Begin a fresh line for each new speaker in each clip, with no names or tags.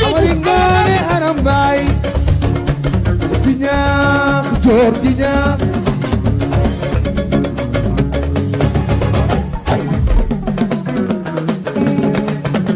Amari Ngoone Aram Mbaay di ñaax joor di ñaax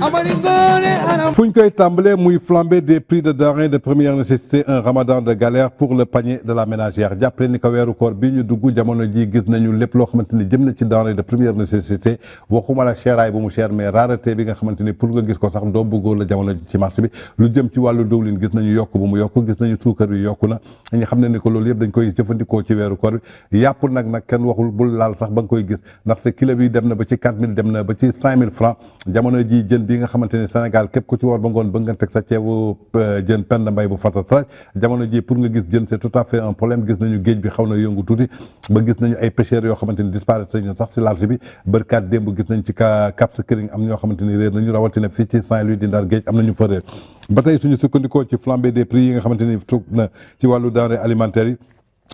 Amari Ngoone Aram
fu ñu koy tàmbalee muy flambée des prix de denrées de première nécessité, un ramadan de galère pour le panier de la ménagère. jàppale ni ko weeru koor bi ñu dugg jamono ji gis nañu lépp loo xamante ni jëm na ci denrées de première nécessité waxuma la cheraay bu mu cher mais rareté bi nga xamante ni pour nga gis ko sax doo bëggoo la jamono ji ci marché bi. lu jëm ci wàllu diwlin gis nañu yokk bu mu yokk, gis nañu suukar bi yokku na ñu xam ne ni ko loolu yëpp dañ koy jëfandikoo ci weeru koor bi. yàpp nag kenn waxul bul laal sax ba nga koy gis ndaxte kilo bi dem na ba ci 4000 dem na ba ci 5000 francs jamono ji jën bi nga xamante ni Sénégal képp ku ci war ba ngoon bëgg nga teg sa ceebu jën Penda Mbay bu Fatatraj jamono ji pour nga gis jën c'est tout à fait un problème. gis nañu géej bi xaw na yëngu tuuti ba gis nañu ay pêcheurs yoo xamante ni disparaître nañu sax si large bi bërkaat démb gis nañ ci Cap Skirring am ñoo xamante ni réer nañu rawatina fii ci Saint-Louis di Ndar géej am nañu fa réer. ba tey suñu sukkandikoo ci flambée des prix yi nga xamante ni toog na ci wàllu denrées alimentaires yi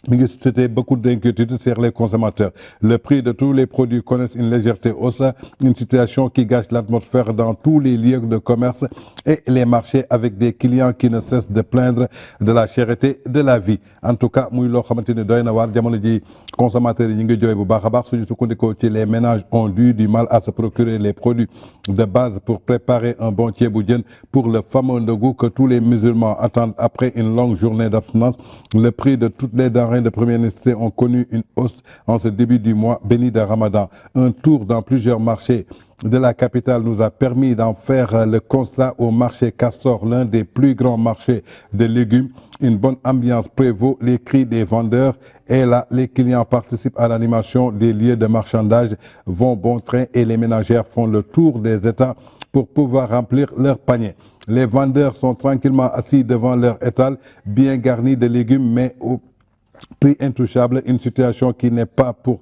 mi ngi suscité beaucoup d'inquiétudes sur les consommateurs. Le prix de tous les produits connaissent une légèreté hausse, une situation qui gâche l'atmosphère dans tous les lieux de commerce et les marchés avec des clients qui ne cessent de plaindre de la cherté de la vie. En tout cas muy loo xamante ni doy na waar jamono ji consommateurs yi ñu ngi jooy bu baax a baax suñu sukkandikoo ci les ménages ont du mal à se procurer les produits de base pour préparer un bon ceebu jën pour le fameux ndogu que tous les musulmans attendent après une longue journée d'abstinence. Le prix de toutes les denrées de première nécessité ont connu une hausse en ce début du mois béni de Ramadan. Un tour dans plusieurs marchés de la capitale nous a permis d'en faire le constat au marché Castor, l'un des plus grands marchés de légumes. Une bonne ambiance prévaut, les cris des vendeurs et là, les clients participent à l'animation des lieux de marchandage, vont bon train et les ménagères font le tour des états pour pouvoir remplir leur panier. Les vendeurs sont tranquillement assis devant leur étal, bien garnis de légumes, mais au prix intouchable, une situation qui n'est pas pour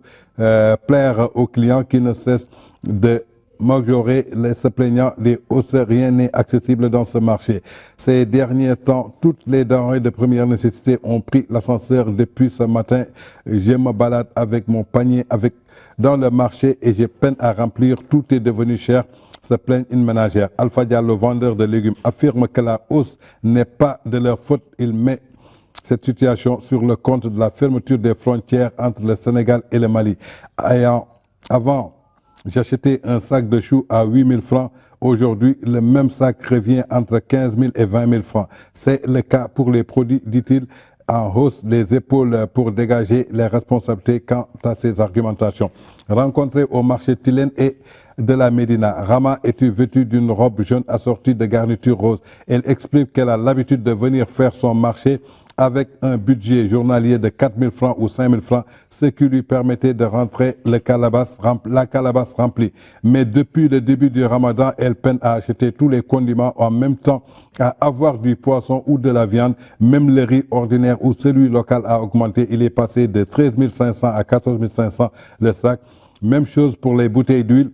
plaire aux clients qui ne cessent de majorer se plaignant des hausses. Rien n'est accessible dans ce marché. Ces derniers temps, toutes les denrées de première nécessité ont pris l'ascenseur. Depuis ce matin, je me balade avec mon panier dans le marché et j'ai peine à remplir. Tout est devenu cher, se plaint une ménagère. Alpha Diallo, vendeur de légumes, affirme que la hausse n'est pas de leur faute. Il met cette situation sur le compte de la fermeture des frontières entre le Sénégal et le Mali. Avant, j'achetais un sac de choux à 8 000 francs. Aujourd'hui, le même sac revient entre 15 000 et 20 000 francs. C'est le cas pour les produits, dit-il, en hausse les épaules pour dégager les responsabilités quant à ces argumentations. Rencontré au marché Tilène et de la Médina, Rama est vêtue d'une robe jaune assortie de garnitures roses. Elle explique qu'elle a l'habitude de venir faire son marché avec un budget journalier de 4 000 francs ou 5 000 francs, ce qui lui permettait de rentrer la calebasse remplie. Mais depuis le début du Ramadan, elle peine à acheter tous les condiments en même temps à avoir du poisson ou de la viande. Même le riz ordinaire ou celui local a augmenté. Il est passé de 13 500 à 14 500 le sac. Même chose pour les bouteilles d'huile.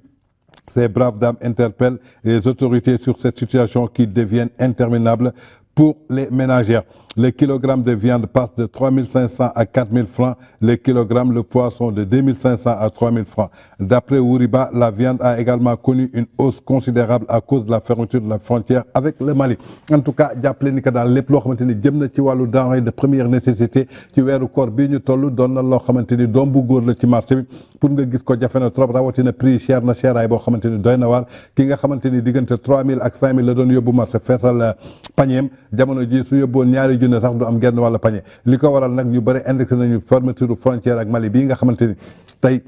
Ces braves dames interpellent les autorités sur cette situation qui devient interminable pour les ménagères. Le kilogramme de viande passe de 3 500 à 4 000 francs. Le kilogramme, le poisson de 2 500 à 3 000 francs. D'après Ouriba, la viande a également connu une hausse considérable à cause de la fermeture de la frontière avec le Mali. En tout cas, jàppale ni que daal lépp loo xamante ni jëm na ci wàllu denrée de première nécessité ci weeru koor bii ñu toll doon na loo xamante ni doom bu góor la ci marché bi pour nga gis ko jafe na trop rawatina prix cher na cheraay boo xamante ni doy na waar ki nga xamante ni diggante 3 000 ak 5 000 la doon yóbbu marché feesal pañeem jamono ji su yóbboon ñaari junne sax du am genn wàlla pañe li ko waral nag ñu bëri indexé nañu fermeture frontière ak Mali bii nga xamante ni tey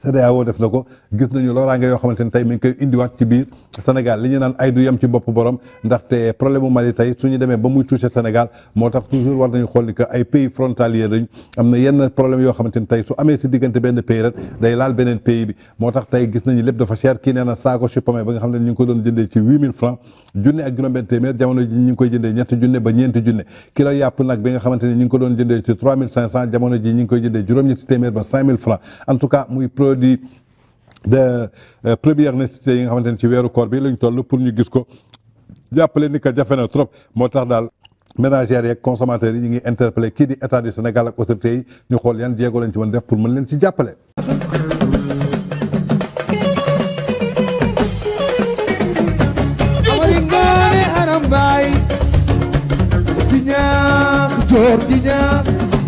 CEDEAO def na ko gis nañu loraange yoo xamante ni tey mi ngi koy indiwaat ci biir Sénégal li ñu naan ay du yem ci bopp borom ndaxte problème mu Mali tey suñu demee ba muy touché Sénégal moo tax toujours war nañu xool ni que ay pays frontaliers lañ am na yenn problème yoo xamante ni tey su amee si diggante benn pays rek day laal beneen pays bi moo tax tey gis nañu lépp dafa cher kii nee na saako chipame ba nga xam ne ñu ngi ko doon jëndee ci 8 000 francs junne ak juróom-benn téeméer jamono ji ñu ngi koy jëndee ñetti junne ba ñeenti junne kilo yàpp nag bi nga xamante ni ñu ngi ko doon jëndee ci 3 500 jamono ji ñu ngi koy jëndee juróom-ñetti téeméer ba 5 000 francs en tout cas muy produit de première nécessité yi nga xamante ni ci weeru koor bi lañ toll pour ñu gis ko jàppale ni que jafe na trop moo tax daal ménagères yeeg consommateurs yi ñu ngi interpellé kii di état du Sénégal ak autorités yi ñu xool yan jéego lañ ci mën def pour mën leen ci jàppale.
joor di ñaax